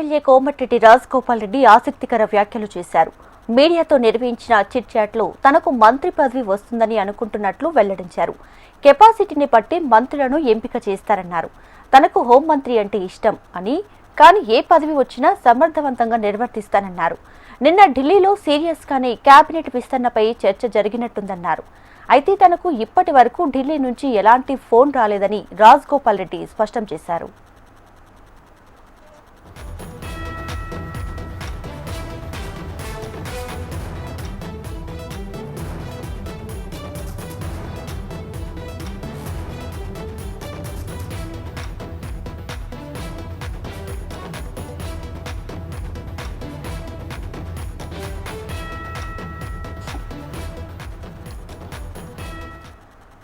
MLA Komatireddy Rajagopal Reddy ఆసక్తికర వ్యాఖ్యలు చేశారు. మీడియాతో నిర్వహించిన చిట్ చాట్లో తనకు మంత్రి పదవి వస్తుందని అనుకుంటున్నట్లు వెల్లడించారు. కెపాసిటీని బట్టి మంత్రులను ఎంపిక చేస్తారన్నారు. తనకు హోంమంత్రి అంటే ఇష్టం అని, కానీ ఏ పదవి వచ్చినా సమర్థవంతంగా నిర్వర్తిస్తానన్నారు. నిన్న ఢిల్లీలో సీరియస్గానే కేబినెట్ విస్తరణపై చర్చ జరిగినట్టుందన్నారు. అయితే తనకు ఇప్పటి వరకు ఢిల్లీ నుంచి ఎలాంటి ఫోన్ రాలేదని రాజగోపాల్ రెడ్డి స్పష్టం చేశారు.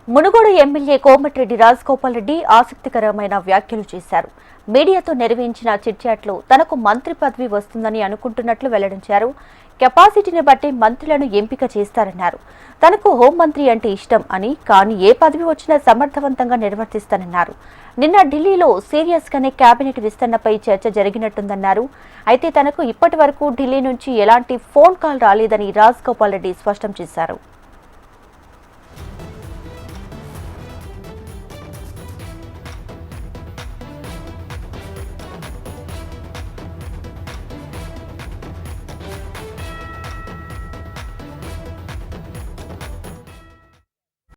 మునుగోడు ఎమ్మెల్యే కోమటిరెడ్డి రాజగోపాల్ రెడ్డి ఆసక్తికరమైన వ్యాఖ్యలు చేశారు. మీడియాతో నిర్వహించిన చిట్ చాట్లో తనకు మంత్రి పదవి వస్తుందని అనుకుంటున్నట్లు వెల్లడించారు. కెపాసిటీని బట్టి మంత్రులను ఎంపిక చేస్తారన్నారు. తనకు హోంమంత్రి అంటే ఇష్టం అని, కానీ ఏ పదవి వచ్చినా సమర్థవంతంగా నిర్వర్తిస్తానన్నారు. నిన్న ఢిల్లీలో సీరియస్గానే కేబినెట్ విస్తరణపై చర్చ జరిగినట్టుందన్నారు. అయితే తనకు ఇప్పటి వరకు ఢిల్లీ నుంచి ఎలాంటి ఫోన్ కాల్ రాలేదని రాజగోపాల్ రెడ్డి స్పష్టం చేశారు.